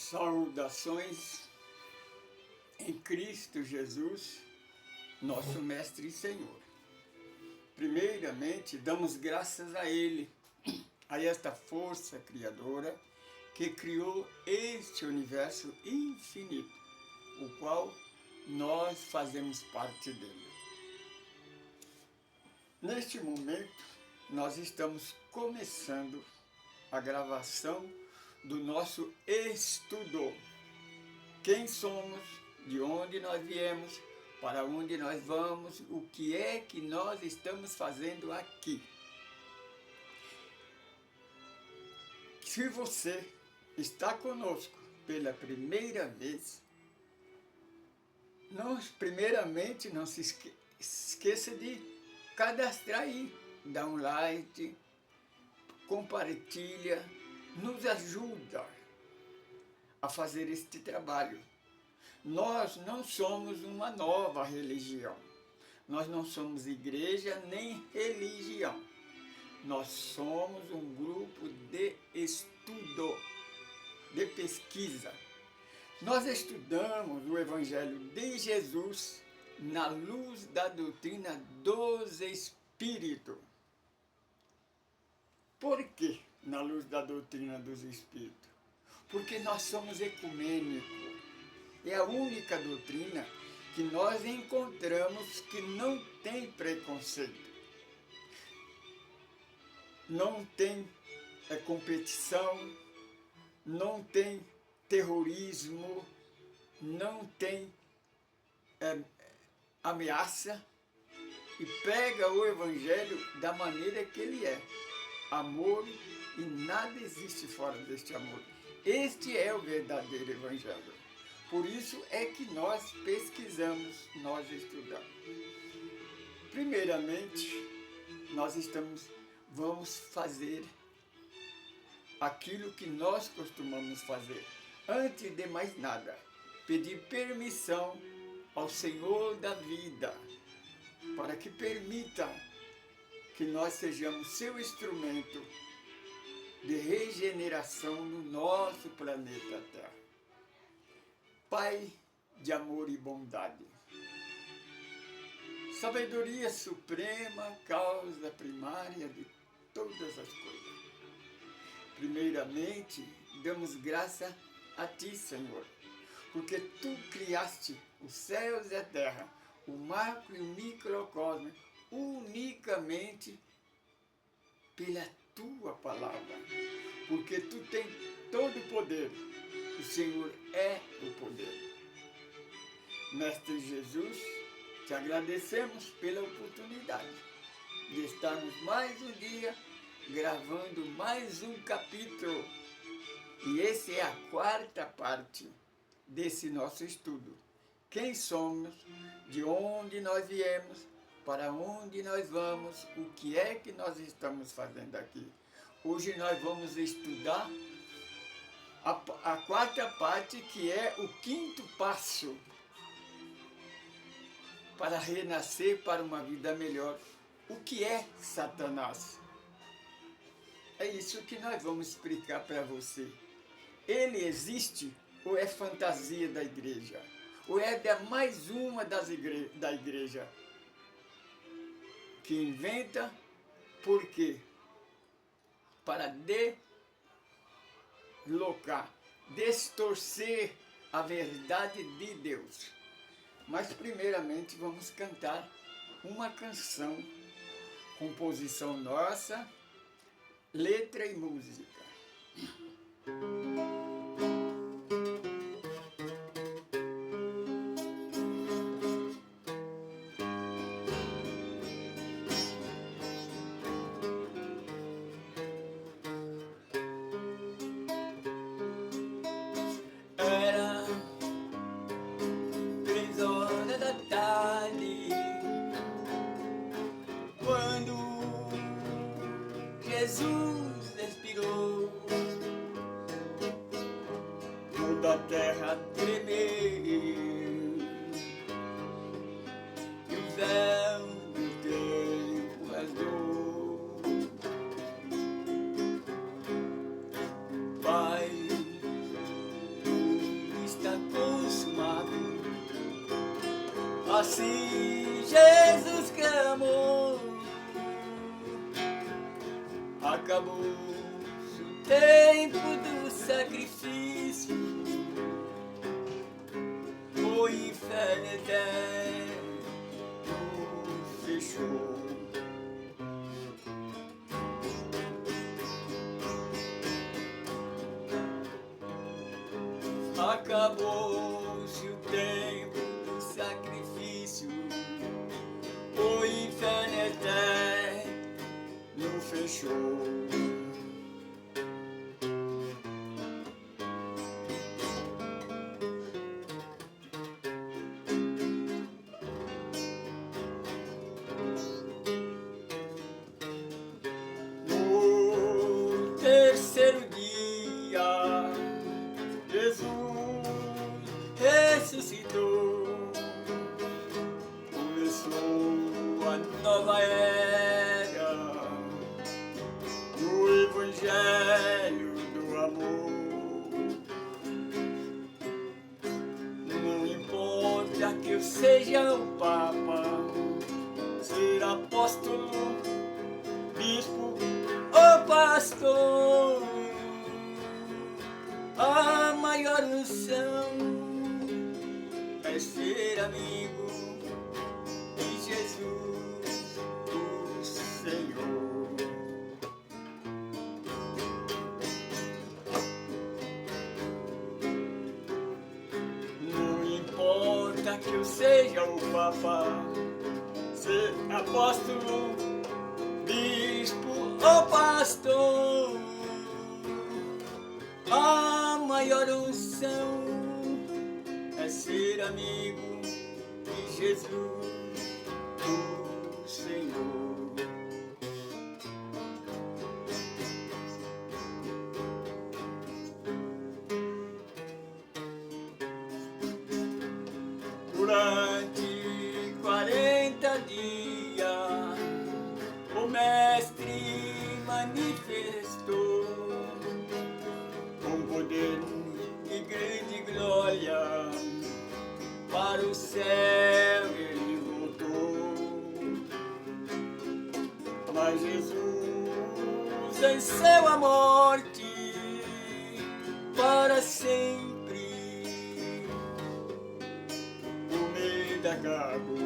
Saudações em Cristo Jesus, nosso Mestre e Senhor. Primeiramente, damos graças a Ele, a esta força criadora que criou este universo infinito, o qual nós fazemos parte dele. Neste momento, nós estamos começando a gravação do nosso estudo. Quem somos, de onde nós viemos, para onde nós vamos, o que é que nós estamos fazendo aqui. Se você está conosco pela primeira vez, primeiramente não se esqueça de cadastrar aí, dá um like, compartilha, nos ajuda a fazer este trabalho. Nós não somos uma nova religião, nós não somos igreja nem religião, nós somos um grupo de estudo, de pesquisa. Nós estudamos o Evangelho de Jesus na luz da doutrina dos Espíritos. Por que na luz da doutrina dos Espíritos? Porque nós somos ecumênicos. É a única doutrina que nós encontramos que não tem preconceito. Não tem competição, não tem terrorismo, não tem ameaça, e pega o Evangelho da maneira que ele é. Amor, e nada existe fora deste amor. Este é o verdadeiro Evangelho. Por isso é que nós pesquisamos, nós estudamos. Primeiramente, vamos fazer aquilo que nós costumamos fazer. Antes de mais nada, pedir permissão ao Senhor da vida, para que permita que nós sejamos seu instrumento de regeneração no nosso planeta Terra. Pai de amor e bondade, sabedoria suprema, causa primária de todas as coisas. Primeiramente, damos graça a Ti, Senhor, porque Tu criaste os céus e a terra, o macro e o microcosmo, unicamente pela Tua palavra, porque Tu tens todo o poder, o Senhor é o poder. Mestre Jesus, Te agradecemos pela oportunidade de estarmos mais um dia gravando mais um capítulo, e essa é a quarta parte desse nosso estudo. Quem somos, de onde nós viemos, para onde nós vamos, o que é que nós estamos fazendo aqui. Hoje nós vamos estudar a quarta parte, que é o quinto passo para renascer para uma vida melhor. O que é Satanás? É isso que nós vamos explicar para você. Ele existe ou é fantasia da igreja? Ou é mais uma da igreja que inventa? Por quê? Para deslocar, distorcer a verdade de Deus. Mas primeiramente vamos cantar uma canção, composição nossa, letra e música. Era 3 horas da tarde, quando Jesus expirou, toda a terra tremeu, e o véu do tempo rasgou. Pai amor. Acabou-se o tempo do sacrifício, o inferno eterno fechou. Acabou-se o tempo do sacrifício, o inferno eterno fechou. No terceiro dia, Jesus ressuscitou, começou a nova era do Evangelho do amor. Não importa que eu seja o Papa, ser apóstolo, bispo ou pastor, a maior unção é ser amigo de Jesus, o Senhor. Não importa que eu seja o Papa, ser apóstolo, bispo ou pastor, a maior unção é ser amigo de Jesus, o Senhor. Durante 40 dias, o Mestre manifestou com poder e grande glória, para o céu ele voltou. Mas Jesus venceu a morte para sempre, o medo acabou.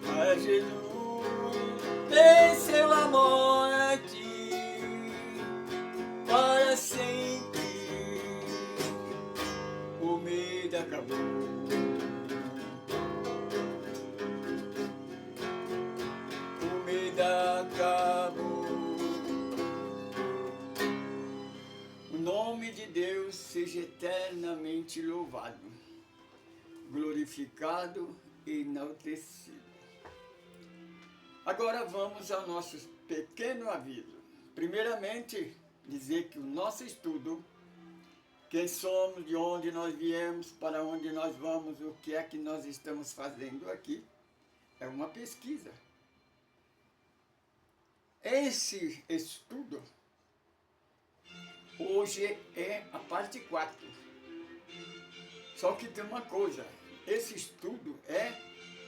Mas Jesus venceu a morte para sempre, o medo acabou. O medo acabou. O nome de Deus seja eternamente louvado, glorificado e enaltecido. Agora vamos ao nosso pequeno aviso. Primeiramente, dizer que o nosso estudo, quem somos, de onde nós viemos, para onde nós vamos, o que é que nós estamos fazendo aqui, é uma pesquisa. Esse estudo, hoje é a parte 4. Só que tem uma coisa, esse estudo é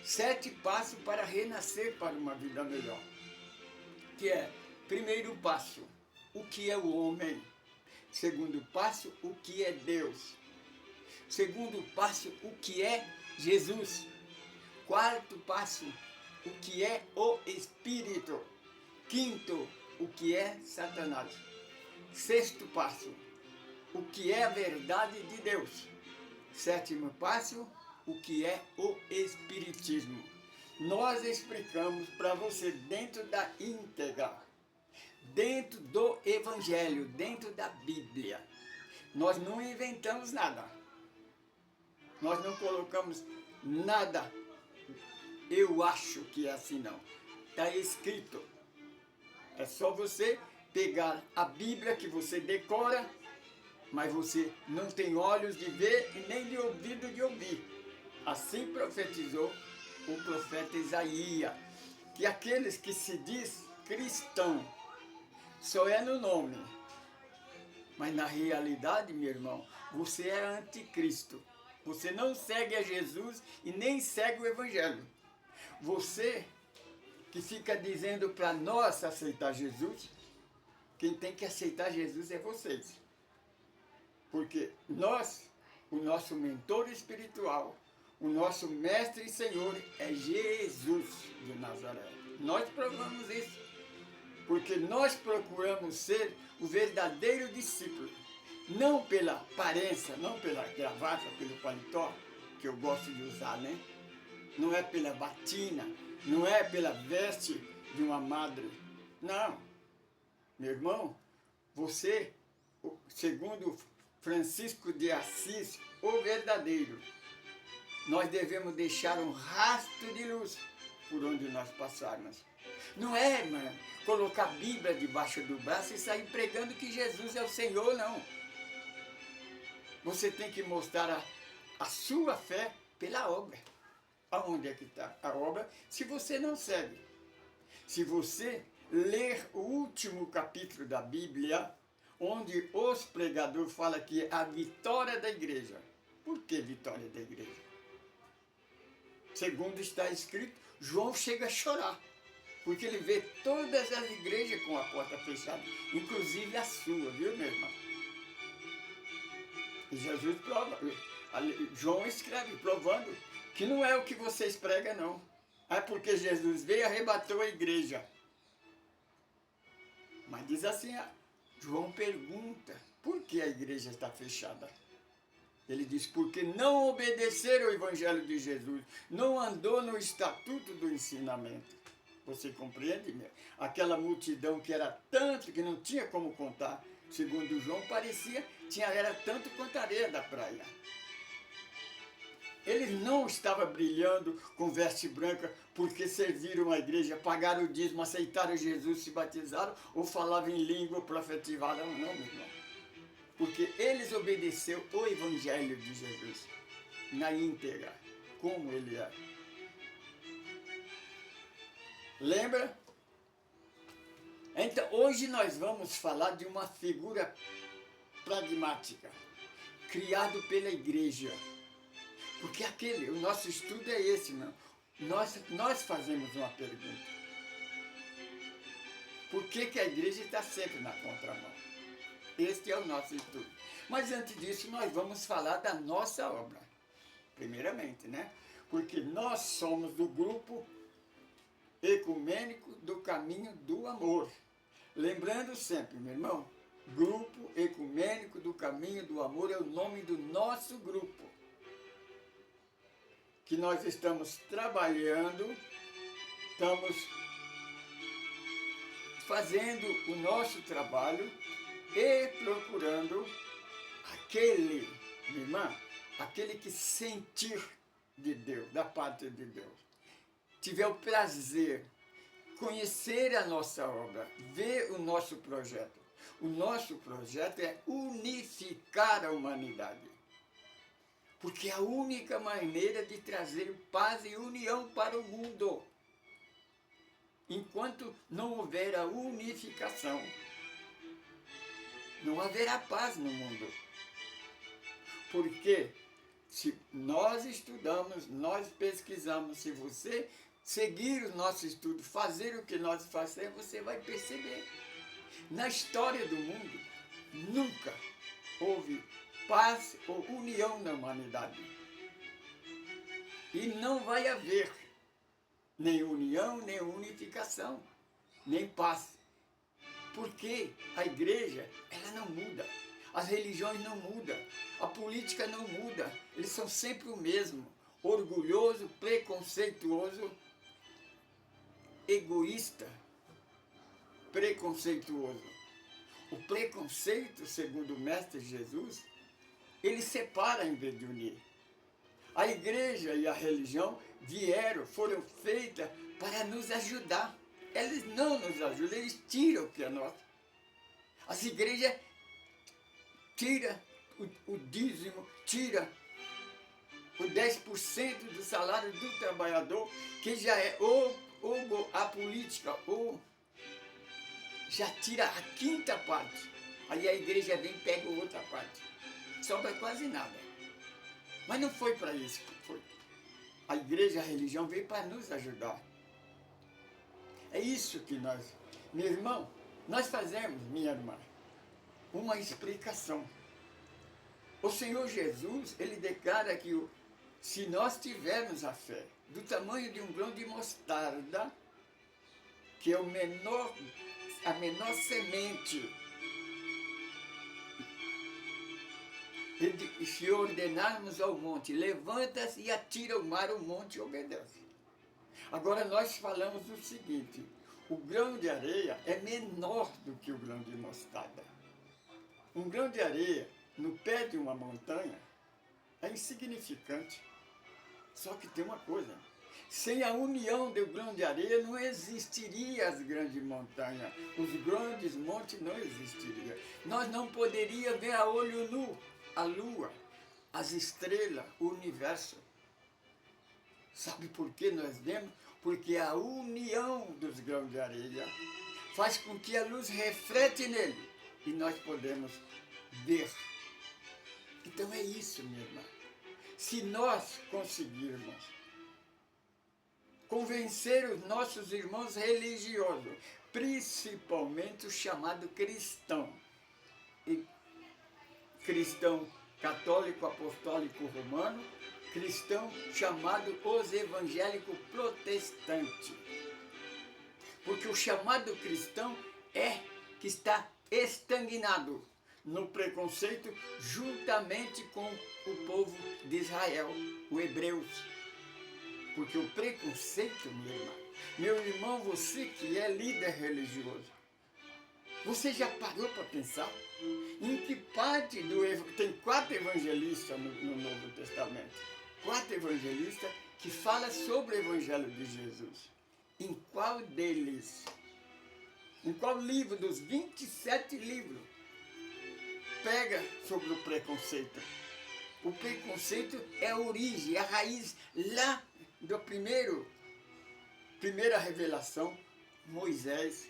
7 passos para renascer para uma vida melhor. Que é, primeiro passo, o que é o homem? Segundo passo, o que é Deus? Segundo passo, o que é Jesus? Quarto passo, o que é o Espírito? Quinto, o que é Satanás? Sexto passo, o que é a verdade de Deus? Sétimo passo, o que é o Espiritismo? Nós explicamos para você dentro da íntegra, dentro do Evangelho, dentro da Bíblia. Nós não inventamos nada. Nós não colocamos nada. Eu acho que é assim, não. Está escrito. É só você pegar a Bíblia que você decora, mas você não tem olhos de ver e nem de ouvido de ouvir. Assim profetizou o profeta Isaías, que aqueles que se diz cristão só é no nome, mas na realidade, meu irmão, você é anticristo. Você não segue a Jesus e nem segue o Evangelho. Você que fica dizendo para nós aceitar Jesus, quem tem que aceitar Jesus é vocês. Porque nós, o nosso mentor espiritual, o nosso mestre e Senhor é Jesus de Nazaré. Nós provamos isso. Porque nós procuramos ser o verdadeiro discípulo. Não pela aparência, não pela gravata, pelo paletó, que eu gosto de usar, né? Não é pela batina, não é pela veste de uma madre. Não. Meu irmão, você, segundo Francisco de Assis, o verdadeiro, nós devemos deixar um rastro de luz por onde nós passarmos. Não é, mano, colocar a Bíblia debaixo do braço e sair pregando que Jesus é o Senhor, não. Você tem que mostrar a sua fé pela obra. Aonde é que está a obra? Se você não segue. Se você ler o último capítulo da Bíblia, onde os pregadores falam que é a vitória da igreja. Por que vitória da igreja? Segundo está escrito, João chega a chorar, porque ele vê todas as igrejas com a porta fechada, inclusive a sua, viu, meu irmão? E Jesus prova, João escreve, provando que não é o que vocês pregam, não. É porque Jesus veio e arrebatou a igreja. Mas diz assim, João pergunta, por que a igreja está fechada? Ele diz, porque não obedeceram ao Evangelho de Jesus, não andou no estatuto do ensinamento. Você compreende? Aquela multidão que era tanto que não tinha como contar, segundo João, era tanto quanto a areia da praia. Eles não estavam brilhando com veste branca porque serviram a igreja, pagaram o dízimo, aceitaram Jesus, se batizaram ou falavam em língua, profetizavam, não, meu irmão. Porque eles obedeceram o Evangelho de Jesus na íntegra, como ele é. Lembra? Então, hoje nós vamos falar de uma figura pragmática, criado pela igreja. Porque o nosso estudo é esse, não? Nós fazemos uma pergunta. Por que a igreja está sempre na contramão? Este é o nosso estudo. Mas antes disso, nós vamos falar da nossa obra. Primeiramente, né? Porque nós somos do grupo ecumênico do caminho do amor. Lembrando sempre, meu irmão, grupo ecumênico do caminho do amor é o nome do nosso grupo. Que nós estamos trabalhando, estamos fazendo o nosso trabalho e procurando aquele, minha irmã, aquele que sentir de Deus, da parte de Deus, tiver o prazer, conhecer a nossa obra, ver o nosso projeto. O nosso projeto é unificar a humanidade. Porque é a única maneira de trazer paz e união para o mundo. Enquanto não houver a unificação, não haverá paz no mundo. Porque se nós estudamos, nós pesquisamos, se você seguir o nosso estudo, fazer o que nós fazemos, você vai perceber. Na história do mundo, nunca houve paz ou união na humanidade. E não vai haver nem união, nem unificação, nem paz. Porque a igreja, ela não muda. As religiões não mudam. A política não muda. Eles são sempre o mesmo. Orgulhoso, preconceituoso, egoísta, preconceituoso. O preconceito, segundo o Mestre Jesus, ele separa em vez de unir. A igreja e a religião foram feitas para nos ajudar. Eles não nos ajudam, eles tiram o que é nosso. As igrejas tiram o dízimo, tiram o 10% do salário do trabalhador, que já é ou a política, ou já tira a quinta parte. Aí a igreja vem e pega outra parte. Sobra quase nada. Mas não foi para isso que foi. A igreja, a religião veio para nos ajudar. É isso que nós, meu irmão, nós fazemos, minha irmã, uma explicação. O Senhor Jesus, ele declara que se nós tivermos a fé do tamanho de um grão de mostarda, que é a menor semente, e se ordenarmos ao monte, levanta-se e atira ao mar, o monte obedece. Agora nós falamos o seguinte, o grão de areia é menor do que o grão de mostarda. Um grão de areia no pé de uma montanha é insignificante. Só que tem uma coisa, sem a união do grão de areia não existiria as grandes montanhas, os grandes montes não existiriam. Nós não poderíamos ver a olho nu a lua, as estrelas, o universo. Sabe por que nós vemos? Porque a união dos grãos de areia faz com que a luz reflete nele e nós podemos ver. Então é isso, minha irmã. Se nós conseguirmos convencer os nossos irmãos religiosos, principalmente o chamado cristão, e cristão católico, apostólico, romano, cristão chamado os evangélicos protestantes. Porque o chamado cristão é que está estagnado no preconceito juntamente com o povo de Israel, os hebreus. Porque o preconceito, meu irmão, você que é líder religioso, você já parou para pensar em que parte tem 4 evangelistas no Novo Testamento, 4 evangelistas que falam sobre o Evangelho de Jesus. Em qual deles, em qual livro dos 27 livros, pega sobre o preconceito? O preconceito é a origem, é a raiz lá do primeira revelação, Moisés.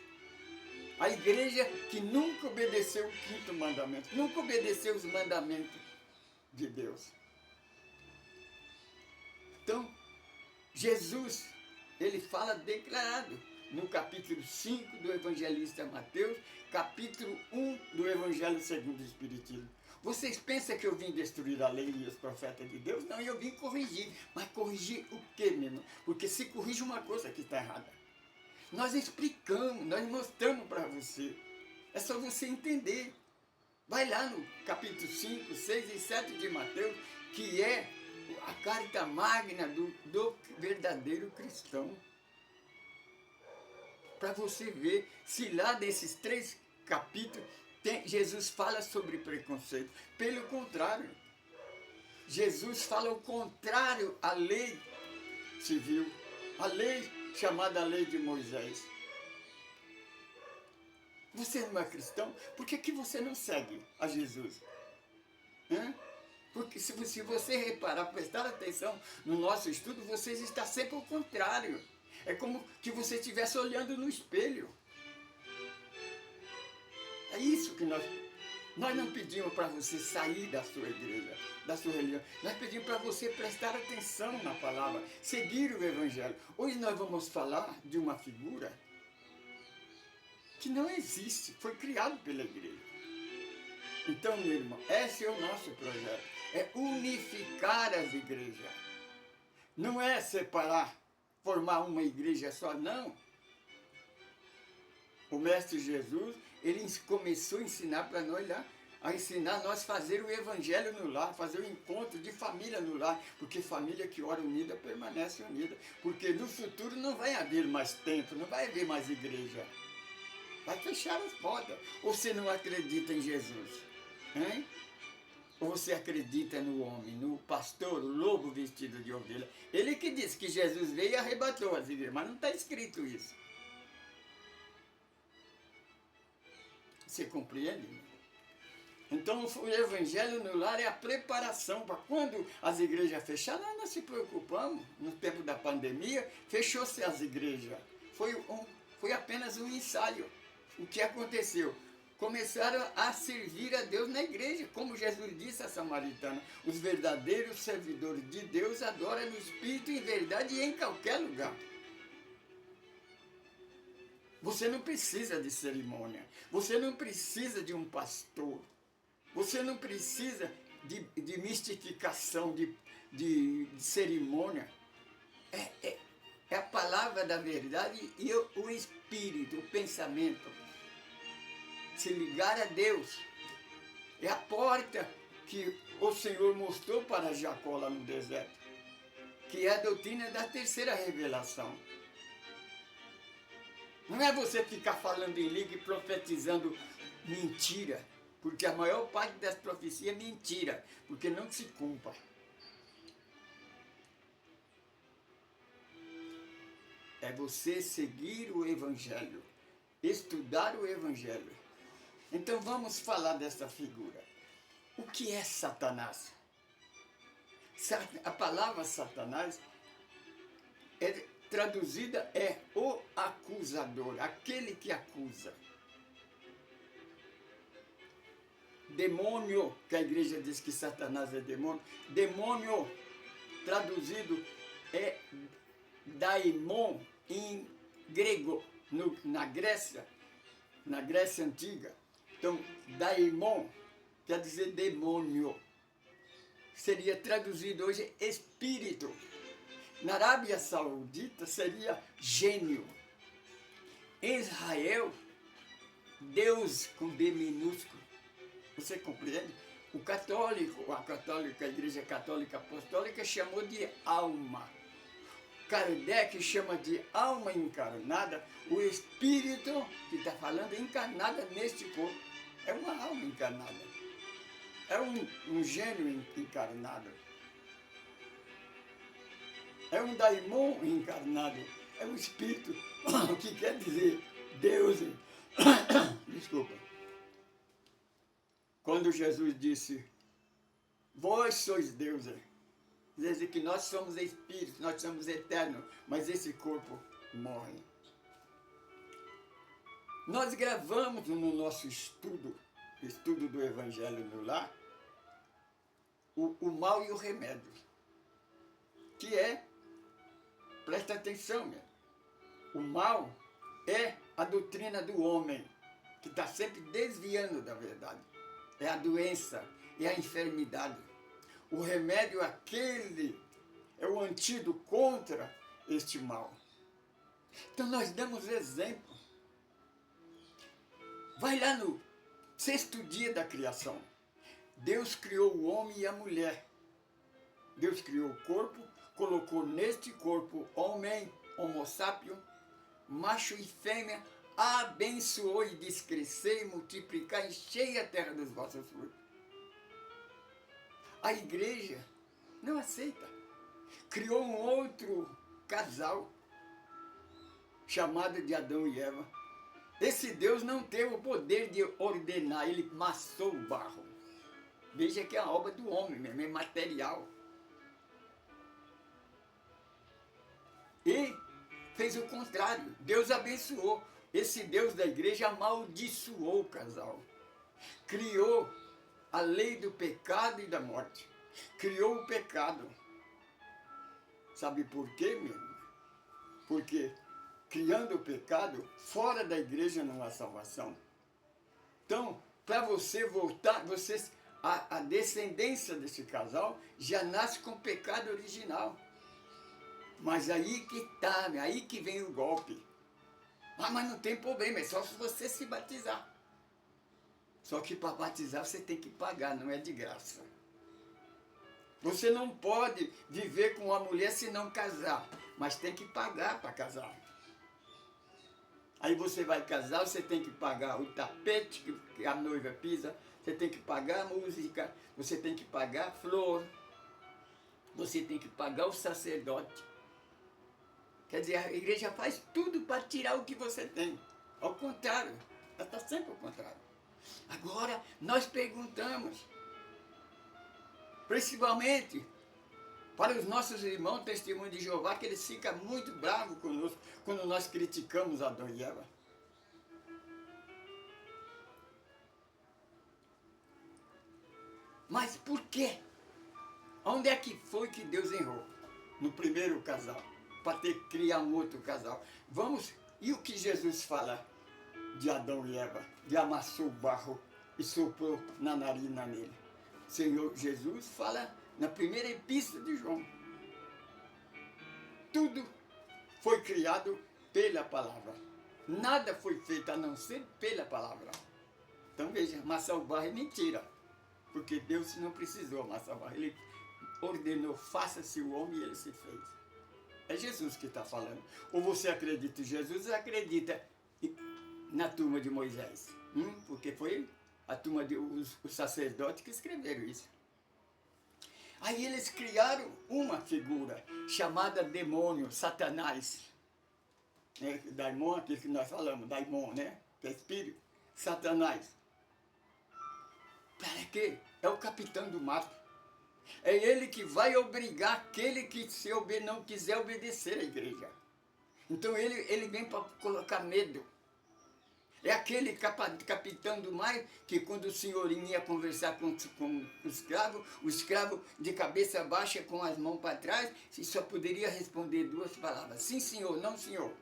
A igreja que nunca obedeceu o 5º mandamento, nunca obedeceu os mandamentos de Deus. Então, Jesus, ele fala declarado no capítulo 5 do evangelista Mateus, capítulo 1 do Evangelho segundo o Espiritismo. Vocês pensam que eu vim destruir a lei e os profetas de Deus? Não, eu vim corrigir. Mas corrigir o quê, meu irmão? Porque se corrige uma coisa que está errada. Nós explicamos, nós mostramos para você. É só você entender. Vai lá no capítulo 5, 6 e 7 de Mateus, que é a carta magna do verdadeiro cristão. Para você ver se lá desses 3 capítulos Jesus fala sobre preconceito. Pelo contrário, Jesus fala o contrário à lei civil, a lei chamada Lei de Moisés. Você não é cristão? Por que você não segue a Jesus? Porque se você reparar, prestar atenção no nosso estudo, você está sempre ao contrário. É como que você estivesse olhando no espelho. É isso que nós não pedimos para você sair da sua igreja, da sua religião. Nós pedimos para você prestar atenção na palavra, seguir o Evangelho. Hoje nós vamos falar de uma figura que não existe, foi criado pela igreja. Então, meu irmão, esse é o nosso projeto. É unificar as igrejas. Não é separar, formar uma igreja só, não. O Mestre Jesus, ele começou a ensinar para nós lá, a ensinar nós a fazer o evangelho no lar, fazer o encontro de família no lar, porque família que ora unida permanece unida, porque no futuro não vai haver mais templo, não vai haver mais igreja, vai fechar as portas. Ou você não acredita em Jesus? Hein? Ou você acredita no homem, no pastor, o lobo vestido de ovelha? Ele que disse que Jesus veio e arrebatou as igrejas, mas não está escrito isso. Você compreende? Então o evangelho no lar é a preparação para quando as igrejas fecharem. Nós não se preocupamos. No tempo da pandemia, fechou-se as igrejas. Foi apenas um ensaio. O que aconteceu? começaram a servir a Deus na igreja, como Jesus disse à samaritana, os verdadeiros servidores de Deus adoram no Espírito, em verdade e em qualquer lugar. Você não precisa de cerimônia, você não precisa de um pastor, você não precisa de mistificação, de cerimônia. É a palavra da verdade e o Espírito, o pensamento. Se ligar a Deus. É a porta que o Senhor mostrou para Jacó lá no deserto, que é a doutrina da terceira revelação. Não é você ficar falando em língua e profetizando mentira, porque a maior parte das profecias é mentira, porque não se cumpre. É você seguir o Evangelho, estudar o Evangelho. Então vamos falar dessa figura. O que é Satanás? A palavra Satanás traduzida é o acusador, aquele que acusa. Demônio, que a igreja diz que Satanás é demônio. Demônio, traduzido, é daimon em grego, na Grécia Antiga. Então, daimon quer dizer demônio. Seria traduzido hoje espírito. Na Arábia Saudita seria gênio. Em Israel, Deus com D minúsculo. Você compreende? A Igreja Católica Apostólica chamou de alma. Kardec chama de alma encarnada, o espírito que está falando encarnada neste corpo. É uma alma encarnada. É um gênio encarnado. É um daimon encarnado. É um espírito, que quer dizer Deus. Desculpa. Quando Jesus disse, vós sois deuses, quer dizer que nós somos espíritos, nós somos eternos, mas esse corpo morre. Nós gravamos no nosso estudo do Evangelho no Lar, o mal e o remédio, que é, presta atenção, meu, o mal é a doutrina do homem, que está sempre desviando da verdade. É a doença, é a enfermidade. O remédio é o antídoto contra este mal. Então nós damos exemplo. Vai lá no 6º dia da criação. Deus criou o homem e a mulher. Deus criou o corpo, colocou neste corpo homem, homo sapiens, macho e fêmea, abençoou e diz crescer e multiplicar, enchei a terra dos vossos frutos. A igreja não aceita. Criou um outro casal, chamado de Adão e Eva. Esse Deus não teve o poder de ordenar, ele amassou o barro. Veja que é a obra do homem mesmo, é material. E fez o contrário, Deus abençoou. Esse Deus da igreja amaldiçoou o casal. Criou a lei do pecado e da morte. Criou o pecado. Sabe por quê, meu irmão? Porque criando o pecado, fora da igreja não há salvação. Então, para você voltar, a descendência desse casal já nasce com o pecado original. Mas aí que tá, aí que vem o golpe. Ah, mas não tem problema, é só se você se batizar. Só que para batizar você tem que pagar, não é de graça. Você não pode viver com uma mulher se não casar, mas tem que pagar para casar. Aí você vai casar, você tem que pagar o tapete que a noiva pisa, você tem que pagar a música, você tem que pagar a flor, você tem que pagar o sacerdote. Quer dizer, a igreja faz tudo para tirar o que você tem. Ao contrário, ela está sempre ao contrário. Agora, nós perguntamos, principalmente para os nossos irmãos testemunhos de Jeová, que eles ficam muito bravos conosco quando nós criticamos Adão e Eva. Mas por quê? Onde é que foi que Deus errou? No primeiro casal, para ter que criar um outro casal. Vamos, e o que Jesus fala de Adão e Eva? De amassou o barro e soprou na narina nele. Senhor Jesus fala na primeira epístola de João. Tudo foi criado pela palavra. Nada foi feito a não ser pela palavra. Então veja, amassar o barro é mentira. Porque Deus não precisou amassar o barro. Ele ordenou, faça-se o homem e ele se fez. É Jesus que está falando. Ou você acredita em Jesus ou acredita na turma de Moisés. Porque foi a turma os sacerdotes que escreveram isso. Aí eles criaram uma figura chamada demônio, Satanás. Daimon, aquilo que nós falamos, daimon, né? Que é espírito. Satanás. Para quê? É o capitão do mato. É ele que vai obrigar aquele que não quiser obedecer à igreja. Então ele vem para colocar medo. É aquele capitão do mar que quando o senhorinho ia conversar com o escravo de cabeça baixa com as mãos para trás, só poderia responder duas palavras, sim senhor, não senhor.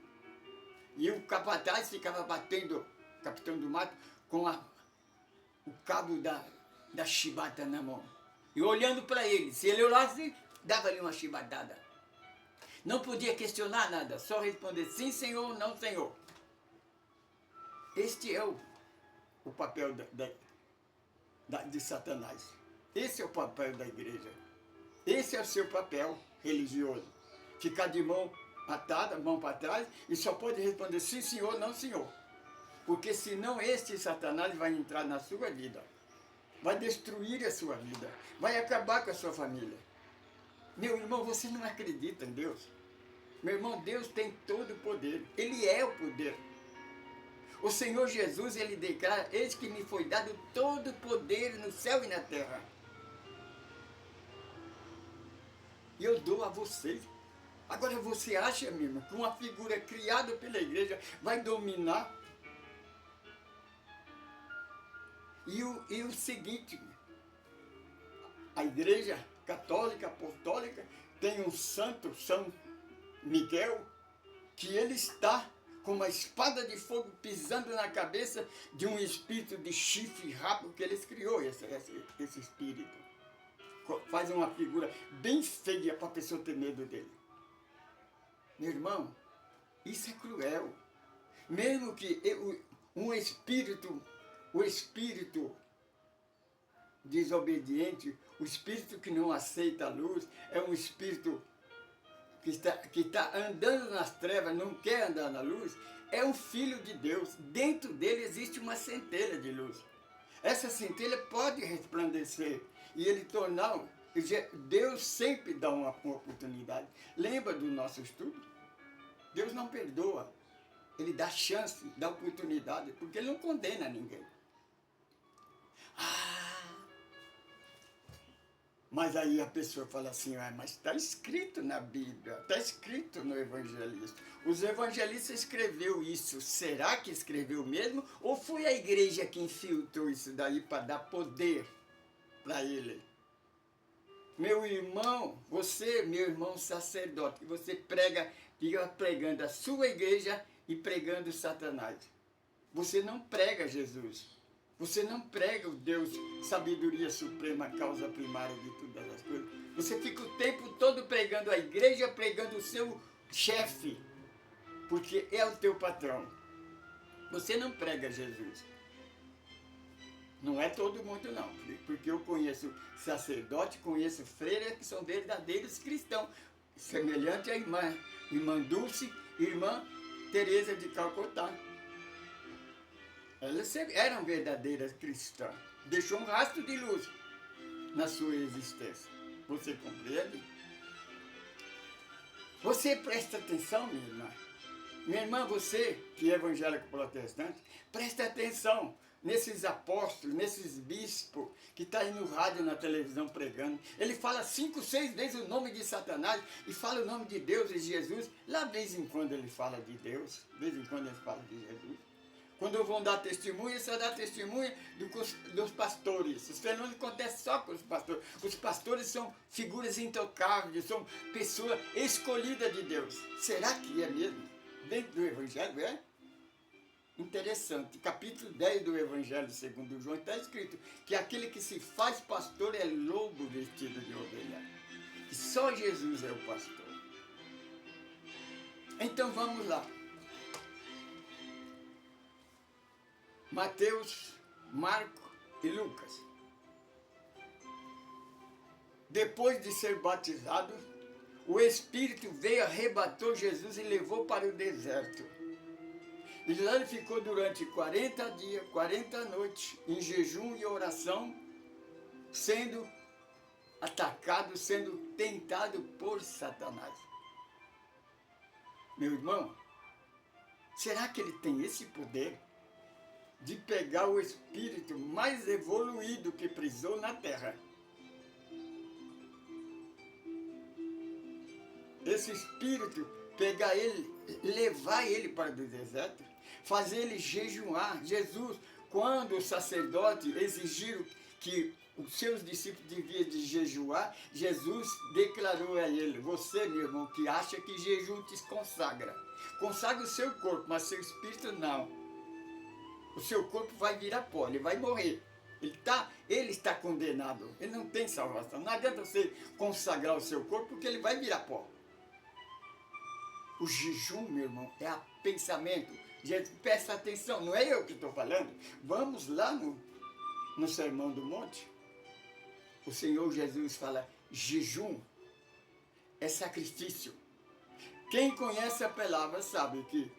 E o capataz ficava batendo, o capitão do mato, com o cabo da chibata na mão. E olhando para ele, se ele olhasse, dava-lhe uma chibatada. Não podia questionar nada, só responder sim senhor, não senhor. Este é o papel de Satanás. Esse é o papel da igreja. Esse é o seu papel religioso. Ficar de mão atada, mão para trás, e só pode responder sim senhor, não senhor. Porque senão este Satanás vai entrar na sua vida. Vai destruir a sua vida. Vai acabar com a sua família. Meu irmão, você não acredita em Deus? Meu irmão, Deus tem todo o poder. Ele é o poder. O Senhor Jesus, ele declara, eis que me foi dado todo o poder no céu e na terra. E eu dou a vocês. Agora você acha, meu irmão, que uma figura criada pela igreja vai dominar? E o seguinte, a igreja católica, apostólica, tem um santo, São Miguel, que ele está com uma espada de fogo pisando na cabeça de um espírito de chifre rápido que eles criou, esse espírito. Faz uma figura bem feia para a pessoa ter medo dele. Meu irmão, isso é cruel. Mesmo que o espírito desobediente, o espírito que não aceita a luz, é um espírito que está andando nas trevas, não quer andar na luz, é um filho de Deus. Dentro dele existe uma centelha de luz. Essa centelha pode resplandecer e ele tornar... Deus sempre dá uma oportunidade. Lembra do nosso estudo? Deus não perdoa. Ele dá chance, dá oportunidade, porque ele não condena ninguém. Mas aí a pessoa fala assim, mas está escrito na Bíblia, está escrito no evangelista. Os evangelistas escreveu isso, será que escreveu mesmo? Ou foi a igreja que infiltrou isso daí para dar poder para ele? Meu irmão, você, meu irmão sacerdote, você fica pregando a sua igreja e pregando Satanás. Você não prega Jesus. Você não prega o Deus, sabedoria suprema, causa primária de todas as coisas. Você fica o tempo todo pregando a igreja, pregando o seu chefe, porque é o teu patrão. Você não prega Jesus. Não é todo mundo não, porque eu conheço sacerdote, conheço freira que são verdadeiros cristãos, semelhante à irmã Dulce, irmã Teresa de Calcutá. Elas eram verdadeiras cristãs. Deixou um rastro de luz na sua existência. Você compreende? Você presta atenção, minha irmã. Minha irmã, você que é evangélico protestante, presta atenção nesses apóstolos, nesses bispos que estão aí no rádio, na televisão pregando. Ele fala 5, 6 vezes o nome de Satanás e fala o nome de Deus e Jesus. Lá, de vez em quando, ele fala de Deus, de vez em quando ele fala de Jesus. Quando vão dar testemunha, só dá testemunha dos pastores. Os fenômenos acontecem só com os pastores. Os pastores são figuras intocáveis, são pessoas escolhidas de Deus. Será que é mesmo? Dentro do Evangelho é? Interessante. Capítulo 10 do Evangelho segundo João está escrito que aquele que se faz pastor é lobo vestido de ovelha. E só Jesus é o pastor. Então vamos lá. Mateus, Marcos e Lucas. Depois de ser batizado, o Espírito veio, arrebatou Jesus e levou para o deserto. E lá ele ficou durante 40 dias, 40 noites, em jejum e oração, sendo atacado, sendo tentado por Satanás. Meu irmão, será que ele tem esse poder de pegar o espírito mais evoluído que prisou na terra? Esse espírito pegar ele, levar ele para o deserto, fazer ele jejuar. Jesus, quando os sacerdotes exigiram que os seus discípulos deviam de jejuar, Jesus declarou a ele: você, meu irmão, que acha que jejum te consagra o seu corpo, mas seu espírito não. O seu corpo vai virar pó, ele vai morrer. Ele está condenado, ele não tem salvação. Não adianta você consagrar o seu corpo, porque ele vai virar pó. O jejum, meu irmão, é pensamento. Gente, presta atenção, não é eu que estou falando. Vamos lá no Sermão do Monte. O Senhor Jesus fala: jejum é sacrifício. Quem conhece a palavra sabe que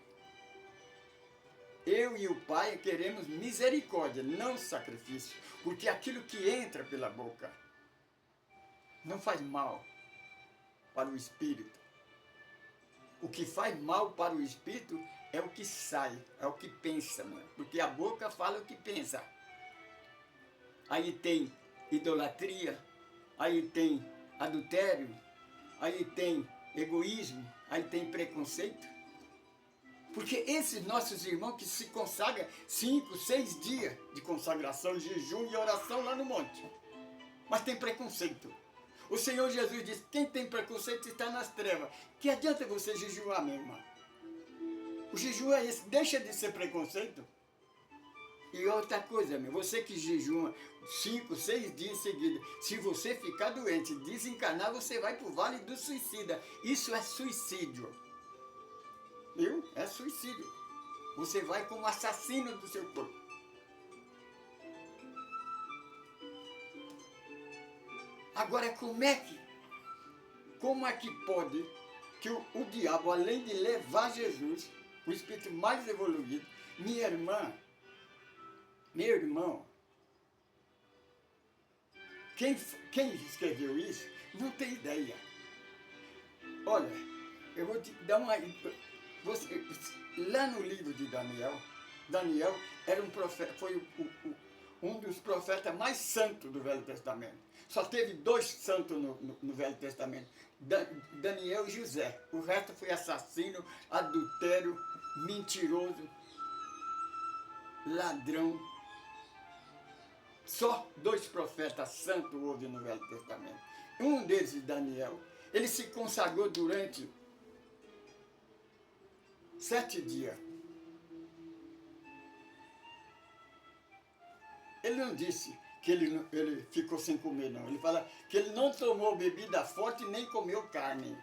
eu e o Pai queremos misericórdia, não sacrifício. Porque aquilo que entra pela boca não faz mal para o espírito. O que faz mal para o espírito é o que sai, é o que pensa, mano. Porque a boca fala o que pensa. Aí tem idolatria, aí tem adultério, aí tem egoísmo, aí tem preconceito. Porque esses nossos irmãos que se consagram 5, 6 dias de consagração, jejum e oração lá no monte, mas tem preconceito. O Senhor Jesus disse: quem tem preconceito está nas trevas. Que adianta você jejuar, minha irmã? O jejum é esse, deixa de ser preconceito. E outra coisa, você que jejuma 5, 6 dias seguidos, se você ficar doente, desencarnar, você vai para o vale do suicida. Isso é suicídio. Viu? É suicídio. Você vai como assassino do seu corpo. Agora, como é que pode que o diabo, além de levar Jesus, o espírito mais evoluído, minha irmã, meu irmão, quem escreveu isso não tem ideia. Olha, eu vou te dar uma... lá no livro de Daniel era um profeta, foi um dos profetas mais santos do Velho Testamento. Só teve 2 santos no Velho Testamento, Daniel e José. O resto foi assassino, adultério, mentiroso, ladrão. Só 2 profetas santos houve no Velho Testamento. Um deles, Daniel, ele se consagrou durante 7 dias. Ele não disse que ele ficou sem comer, não. Ele fala que ele não tomou bebida forte nem comeu carne.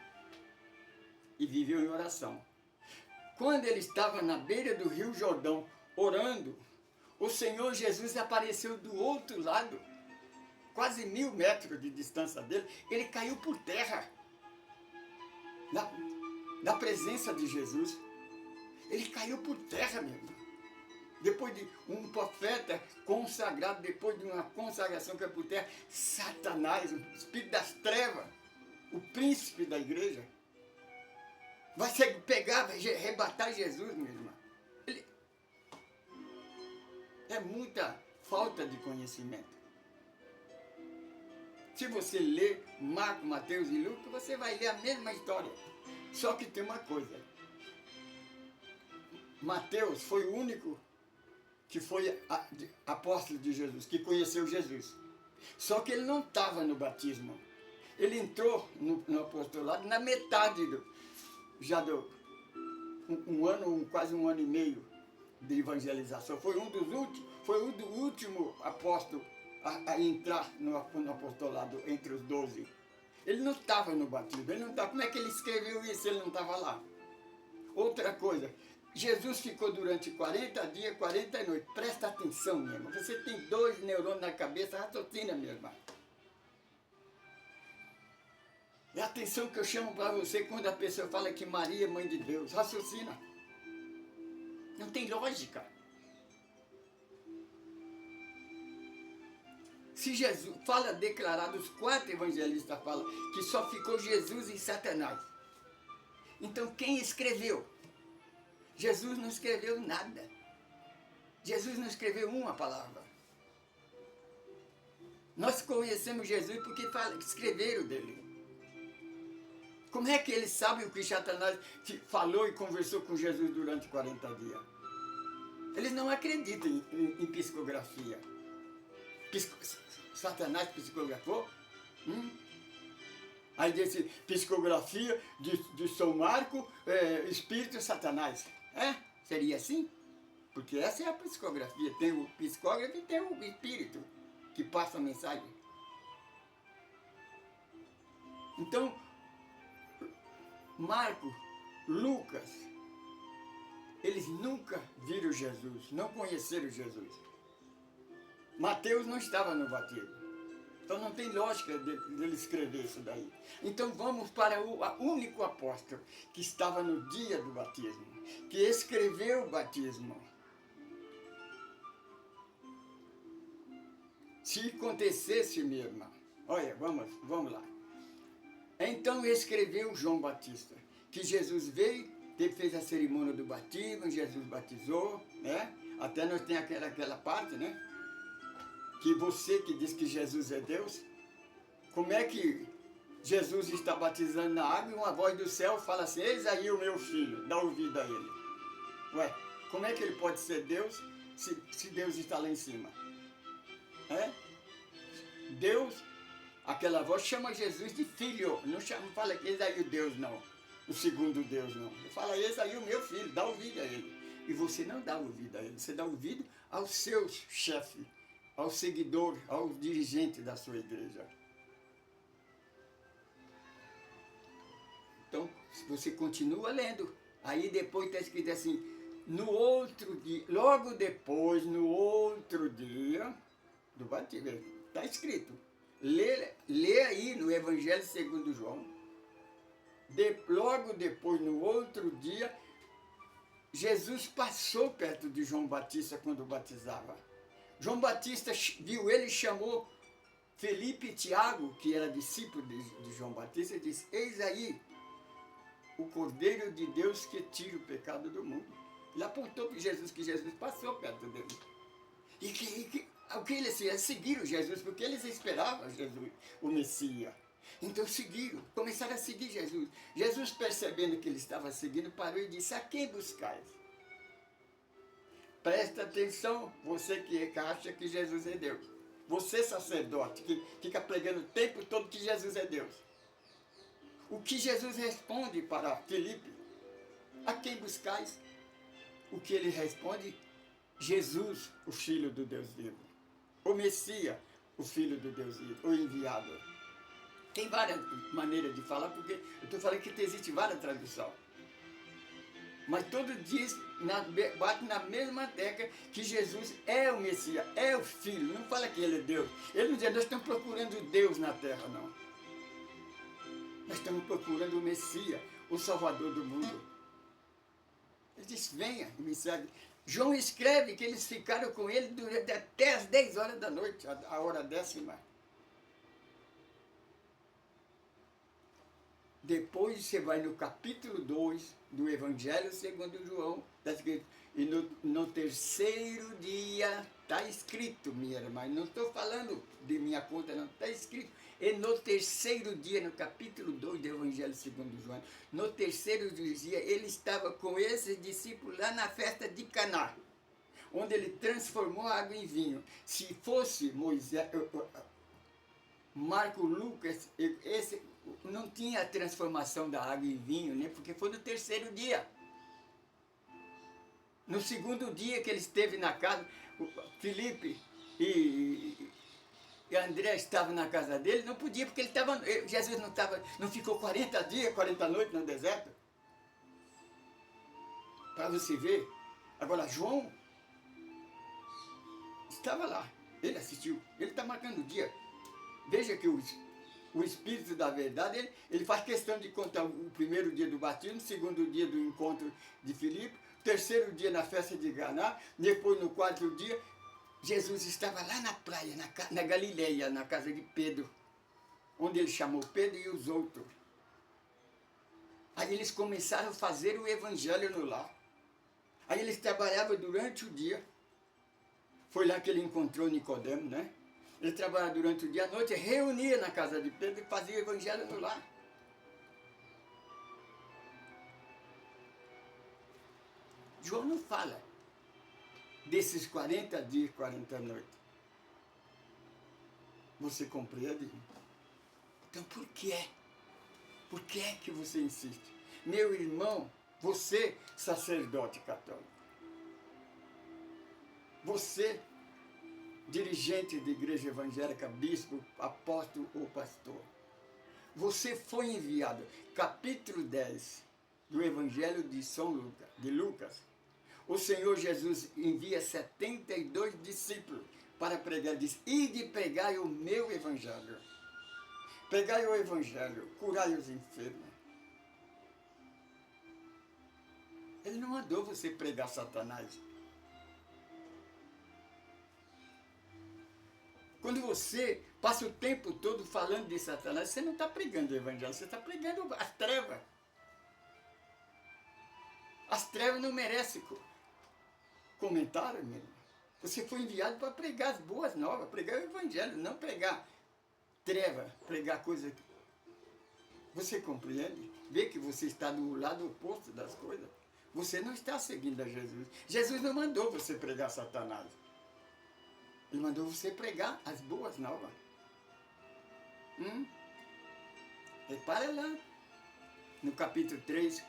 E viveu em oração. Quando ele estava na beira do Rio Jordão, orando, o Senhor Jesus apareceu do outro lado, quase 1000 metros de distância dele. Ele caiu por terra, na presença de Jesus. Ele caiu por terra, meu irmão. Depois de um profeta consagrado, depois de uma consagração que é por terra, Satanás, o espírito das trevas, o príncipe da igreja, vai pegar, vai arrebatar Jesus, meu irmão. É muita falta de conhecimento. Se você ler Marcos, Mateus e Lucas, você vai ler a mesma história. Só que tem uma coisa. Mateus foi o único que foi apóstolo de Jesus, que conheceu Jesus. Só que ele não estava no batismo. Ele entrou no apostolado na metade quase um ano e meio de evangelização. Foi o do último apóstolo a entrar no apostolado entre os 12. Ele não estava no batismo, ele não estava. Como é que ele escreveu isso se ele não estava lá? Outra coisa, Jesus ficou durante 40 dias, 40 noites. Presta atenção, minha irmã. Você tem 2 neurônios na cabeça, raciocina, minha irmã. É a atenção que eu chamo para você quando a pessoa fala que Maria é mãe de Deus. Raciocina. Não tem lógica. Se Jesus fala declarado, os 4 evangelistas falam que só ficou Jesus e Satanás. Então quem escreveu? Jesus não escreveu nada. Jesus não escreveu uma palavra. Nós conhecemos Jesus porque escreveram dele. Como é que eles sabem o que Satanás falou e conversou com Jesus durante 40 dias? Eles não acreditam em psicografia. Satanás psicografou? Aí disse psicografia de São Marco, espírito Satanás. Seria assim? Porque essa é a psicografia. Tem o psicógrafo e tem o espírito que passa a mensagem. Então, Marco, Lucas, eles nunca viram Jesus, não conheceram Jesus. Mateus não estava no batismo. Então não tem lógica dele escrever isso daí. Então vamos para o único apóstolo que estava no dia do batismo, que escreveu o batismo. Se acontecesse, minha irmã, olha, vamos lá. Então escreveu João Batista, que Jesus veio, fez a cerimônia do batismo, Jesus batizou, né? Até nós temos aquela parte, né? Que você que diz que Jesus é Deus, como é que Jesus está batizando na água e uma voz do céu fala assim, eis aí o meu filho, dá ouvido a ele. Ué, como é que ele pode ser Deus se Deus está lá em cima? Deus, aquela voz chama Jesus de filho, não fala que eis aí o Deus não, o segundo Deus não. Ele fala, eis aí o meu filho, dá ouvido a ele. E você não dá ouvido a ele, você dá ouvido aos seus chefes, ao seguidor, ao dirigente da sua igreja. Então, você continua lendo. Aí depois está escrito assim, no outro dia, logo depois, no outro dia do batismo, está escrito. Lê aí no Evangelho segundo João. Logo depois, no outro dia, Jesus passou perto de João Batista quando batizava. João Batista viu ele e chamou Felipe e Tiago, que era discípulo de João Batista, e disse, eis aí o Cordeiro de Deus que tira o pecado do mundo. Ele apontou para Jesus, que Jesus passou perto dele. E o que eles fizeram? Seguiram Jesus, porque eles esperavam Jesus, o Messias. Então seguiram, começaram a seguir Jesus. Jesus, percebendo que ele estava seguindo, parou e disse, a quem buscais? Presta atenção, você que acha que Jesus é Deus. Você, sacerdote, que fica pregando o tempo todo que Jesus é Deus. O que Jesus responde para Filipe? A quem buscais? O que ele responde? Jesus, o Filho do Deus vivo. O Messias, o Filho do Deus vivo, o enviado. Tem várias maneiras de falar, porque eu estou falando que existe várias traduções. Mas todo dia bate na mesma tecla que Jesus é o Messias, é o Filho. Não fala que ele é Deus. Ele não diz, nós estamos procurando Deus na terra, não. Nós estamos procurando o Messias, o Salvador do mundo. Ele diz, venha, me segue. João escreve que eles ficaram com ele durante até as 10 horas da noite, a hora 10ª. Depois você vai no capítulo 2 do Evangelho segundo João, está escrito, e no terceiro dia, está escrito, minha irmã, não estou falando de minha conta, não, está escrito, e no terceiro dia, no capítulo 2 do Evangelho segundo João, no terceiro dia, ele estava com esses discípulos lá na festa de Caná. onde ele transformou a água em vinho. Se fosse Moisés, Marco, Lucas, esse não tinha a transformação da água em vinho, né? Porque foi no terceiro dia. No segundo dia que ele esteve na casa, Filipe e André estavam na casa dele, não podia, porque ele estava. Jesus não ficou 40 dias, 40 noites no deserto. Para você ver. Agora, João estava lá, ele assistiu, ele está marcando o dia. Veja que o Espírito da Verdade, ele faz questão de contar o primeiro dia do batismo, o segundo dia do encontro de Filipe, o terceiro dia na festa de Caná, depois no quarto dia, Jesus estava lá na praia, na Galileia, na casa de Pedro, onde ele chamou Pedro e os outros. Aí eles começaram a fazer o evangelho no lar. Aí eles trabalhavam durante o dia. Foi lá que ele encontrou Nicodemo, né? Ele trabalhava durante o dia, à noite, reunia na casa de Pedro e fazia o evangelho no lar. João não fala desses 40 dias, 40 noites. Você compreende? Então por que é? Por que é que você insiste? Meu irmão, você, sacerdote católico, você, dirigente de igreja evangélica, bispo, apóstolo ou pastor, você foi enviado, capítulo 10 do Evangelho de São Lucas, de Lucas, o Senhor Jesus envia 72 discípulos para pregar, diz, ide pregai o meu evangelho. Pregai o evangelho, curai os enfermos. Ele não mandou você pregar Satanás. Quando você passa o tempo todo falando de Satanás, você não está pregando o evangelho, você está pregando as trevas. As trevas não merecem comentário, meu irmão. Você foi enviado para pregar as boas novas, pregar o evangelho, não pregar treva, pregar coisa. Você compreende? Vê que você está do lado oposto das coisas. Você não está seguindo a Jesus. Jesus não mandou você pregar Satanás. Ele mandou você pregar as boas novas. Repara lá, no capítulo 3,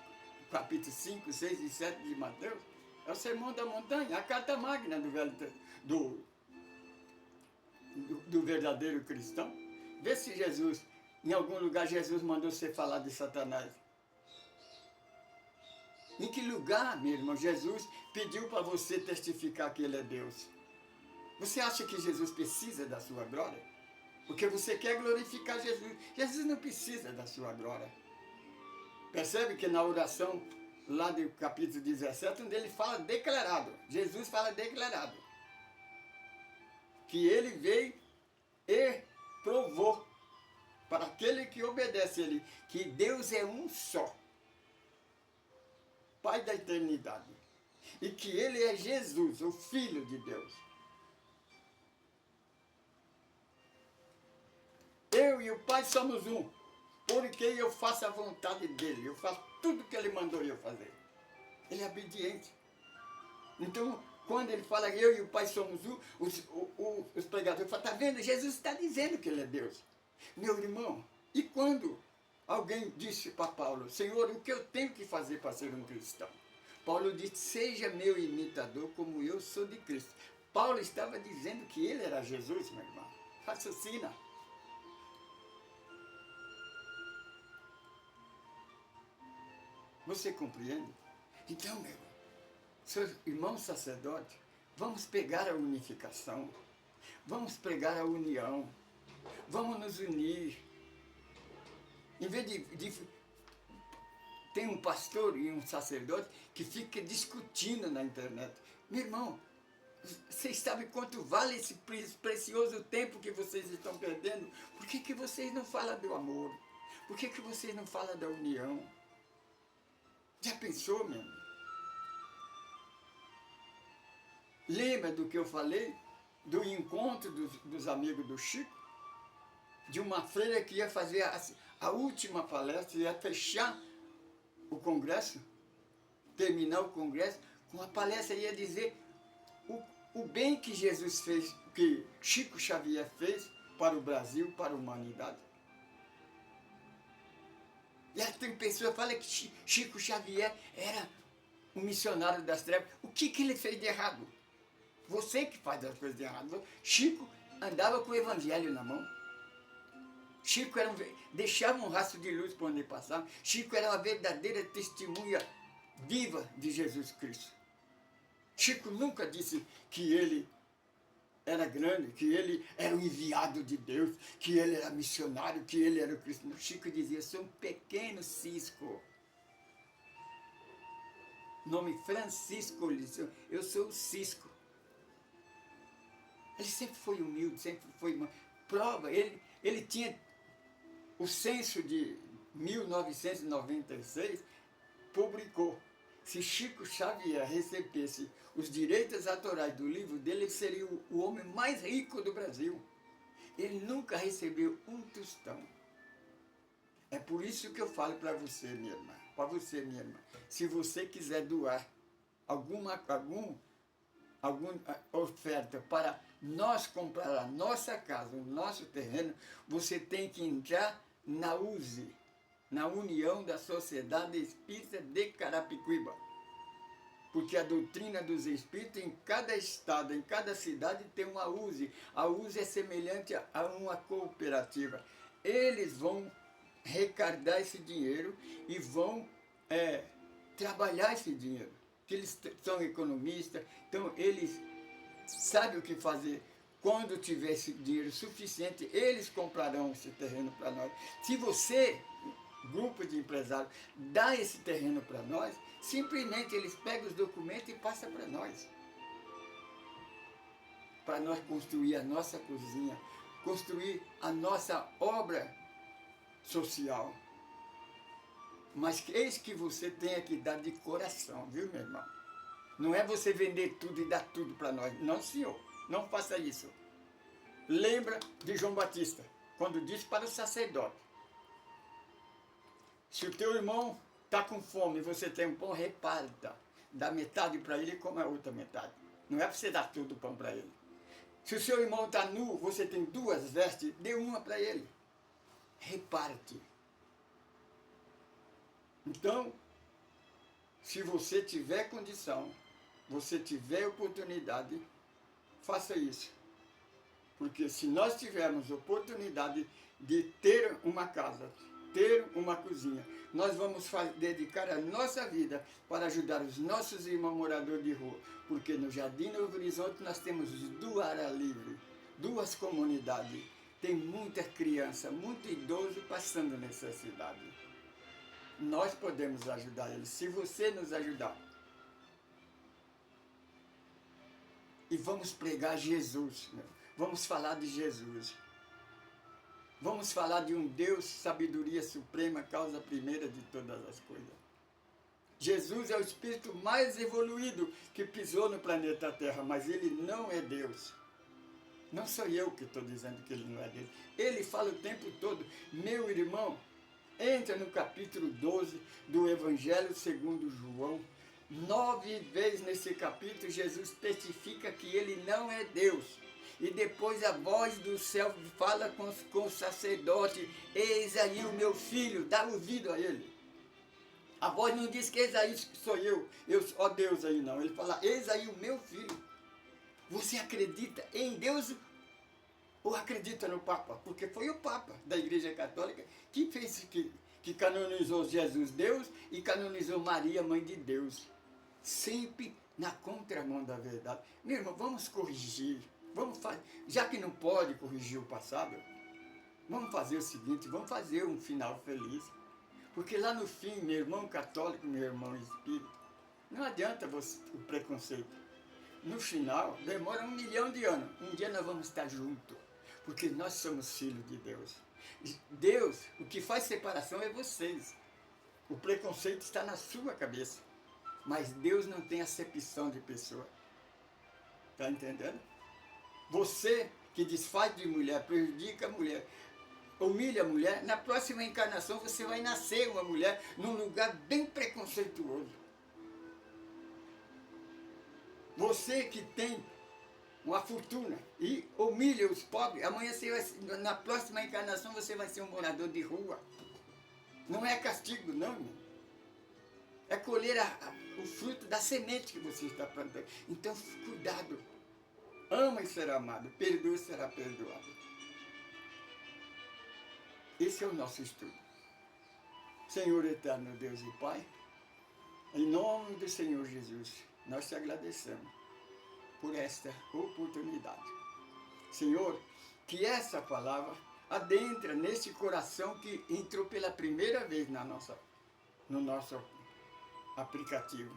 capítulo 5, 6 e 7 de Mateus. É o sermão da montanha, a carta magna do verdadeiro cristão. Vê se Jesus, em algum lugar, Jesus mandou você falar de Satanás. Em que lugar, meu irmão, Jesus pediu para você testificar que Ele é Deus? Você acha que Jesus precisa da sua glória? Porque você quer glorificar Jesus. Jesus não precisa da sua glória. Percebe que na oração lá do capítulo 17, onde ele fala declarado, Jesus fala declarado, que ele veio e provou para aquele que obedece a ele, que Deus é um só, Pai da eternidade, e que ele é Jesus, o Filho de Deus. Eu e o Pai somos um, porque eu faço a vontade dele, eu faço tudo que ele mandou eu fazer. Ele é obediente. Então, quando ele fala que eu e o Pai somos um, os pregadores falam, está vendo? Jesus está dizendo que ele é Deus. Meu irmão, e quando alguém disse para Paulo, Senhor, o que eu tenho que fazer para ser um cristão? Paulo disse, seja meu imitador como eu sou de Cristo. Paulo estava dizendo que ele era Jesus, meu irmão. Raciocina. Você compreende? Então, meu irmão, seus irmãos sacerdotes, vamos pegar a unificação, vamos pregar a união, vamos nos unir. Em vez tem um pastor e um sacerdote que fica discutindo na internet. Meu irmão, vocês sabem quanto vale esse precioso tempo que vocês estão perdendo? Por que vocês não falam do amor? Por que vocês não falam da união? Já pensou, meu irmão? Lembra do que eu falei? Do encontro dos amigos do Chico? De uma freira que ia fazer a última palestra, ia fechar o congresso, terminar o congresso, com a palestra ia dizer o bem que Jesus fez, que Chico Xavier fez para o Brasil, para a humanidade. E aí tem pessoas que falam que Chico Xavier era um missionário das trevas. O que ele fez de errado? Você que faz as coisas de errado. Chico andava com o evangelho na mão. Chico deixava um rastro de luz por onde passava. Chico era uma verdadeira testemunha viva de Jesus Cristo. Chico nunca disse que ele era grande, que ele era o enviado de Deus, que ele era missionário, que ele era o Cristo. Chico dizia, sou um pequeno cisco. Nome Francisco, eu sou o cisco. Ele sempre foi humilde, sempre foi uma prova. Ele tinha o censo de 1996, publicou. Se Chico Xavier recebesse os direitos autorais do livro dele, ele seria o homem mais rico do Brasil. Ele nunca recebeu um tostão. É por isso que eu falo para você, minha irmã, se você quiser doar alguma oferta para nós comprar a nossa casa, o nosso terreno, você tem que entrar na USE, na União da Sociedade Espírita de Carapicuíba. Porque a doutrina dos espíritos, em cada estado, em cada cidade, tem uma USE. A USE é semelhante a uma cooperativa. Eles vão recarregar esse dinheiro e vão trabalhar esse dinheiro. Que eles são economistas, então eles sabem o que fazer. Quando tiver esse dinheiro suficiente, eles comprarão esse terreno para nós. Se você, grupo de empresários, dá esse terreno para nós, simplesmente eles pegam os documentos e passam para nós. Para nós construir a nossa cozinha, construir a nossa obra social. Mas eis que você tenha que dar de coração, viu, meu irmão? Não é você vender tudo e dar tudo para nós. Não, senhor. Não faça isso. Lembra de João Batista, quando disse para o sacerdote: se o teu irmão está com fome e você tem um pão, reparta. Dá metade para ele e come a outra metade. Não é para você dar tudo o pão para ele. Se o seu irmão está nu, você tem 2 vestes, dê uma para ele. Reparte. Então, se você tiver condição, você tiver oportunidade, faça isso. Porque se nós tivermos oportunidade de ter uma casa, ter uma cozinha, nós vamos dedicar a nossa vida para ajudar os nossos irmãos moradores de rua. Porque no Jardim Novo Horizonte nós temos 2 áreas livres, 2 comunidades. Tem muita criança, muito idoso passando necessidade. Nós podemos ajudar eles, se você nos ajudar. E vamos pregar Jesus, né? Vamos falar de Jesus. Vamos falar de um Deus, sabedoria suprema, causa primeira de todas as coisas. Jesus é o espírito mais evoluído que pisou no planeta Terra, mas ele não é Deus. Não sou eu que estou dizendo que ele não é Deus. Ele fala o tempo todo, meu irmão, entra no capítulo 12 do Evangelho segundo João. 9 vezes nesse capítulo Jesus testifica que ele não é Deus. E depois a voz do céu fala com o sacerdote: eis aí o meu filho, dá ouvido a ele. A voz não diz que eis aí sou eu, ó Deus aí não. Ele fala: eis aí o meu filho. Você acredita em Deus ou acredita no Papa? Porque foi o Papa da Igreja Católica que fez, que canonizou Jesus Deus e canonizou Maria, Mãe de Deus. Sempre na contramão da verdade. Meu irmão, vamos corrigir. Vamos fazer, já que não pode corrigir o passado, vamos fazer o seguinte, vamos fazer um final feliz. Porque lá no fim, meu irmão católico, meu irmão espírita, não adianta o preconceito. No final, demora 1 milhão de anos. Um dia nós vamos estar juntos, porque nós somos filhos de Deus. Deus, o que faz separação é vocês. O preconceito está na sua cabeça. Mas Deus não tem acepção de pessoa. Está entendendo? Você que desfaz de mulher, prejudica a mulher, humilha a mulher, na próxima encarnação você vai nascer uma mulher num lugar bem preconceituoso. Você que tem uma fortuna e humilha os pobres, amanhã você vai, na próxima encarnação você vai ser um morador de rua. Não é castigo, não, irmão. É colher o fruto da semente que você está plantando. Então, cuidado. Ama e será amado. Perdoa e será perdoado. Esse é o nosso estudo. Senhor eterno Deus e Pai, em nome do Senhor Jesus, nós te agradecemos por esta oportunidade. Senhor, que essa palavra adentra nesse coração que entrou pela primeira vez no nosso aplicativo.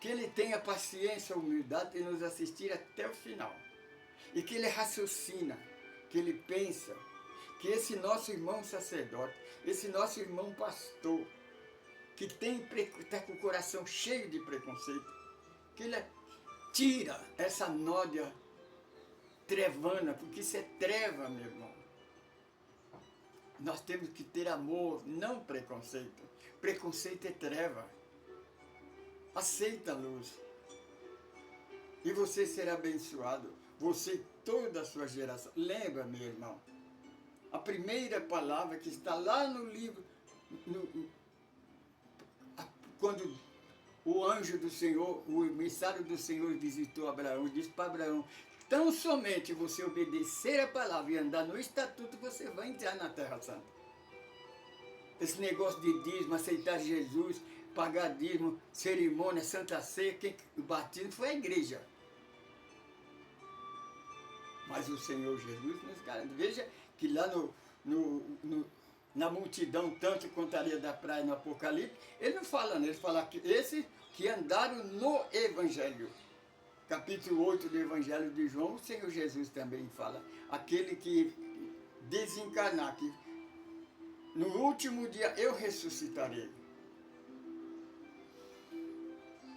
Que ele tenha paciência, humildade de nos assistir até o final. E que ele raciocina, que ele pensa, que esse nosso irmão sacerdote, esse nosso irmão pastor, que está com o coração cheio de preconceito, que ele tira essa nódia trevana, porque isso é treva, meu irmão. Nós temos que ter amor, não preconceito. Preconceito é treva. Aceita a luz. E você será abençoado. Você e toda a sua geração. Lembra, meu irmão, a primeira palavra que está lá no livro, quando o anjo do Senhor, o emissário do Senhor visitou Abraão, disse para Abraão: tão somente você obedecer a palavra e andar no estatuto, você vai entrar na Terra Santa. Esse negócio de dízimo, aceitar Jesus, pagar dízimo, cerimônia, Santa Ceia, o batismo foi a igreja. Mas o Senhor Jesus nos garante. Veja que lá na multidão, tanto quanto a areia da praia no Apocalipse, ele não fala nisso, ele fala que esses que andaram no Evangelho. Capítulo 8 do Evangelho de João, o Senhor Jesus também fala. Aquele que desencarnar, que no último dia eu ressuscitarei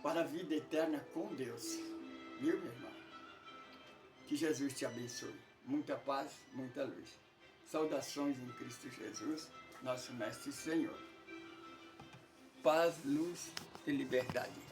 para a vida eterna com Deus. Viu, meu irmão? Que Jesus te abençoe. Muita paz, muita luz. Saudações em Cristo Jesus, nosso Mestre e Senhor. Paz, luz e liberdade.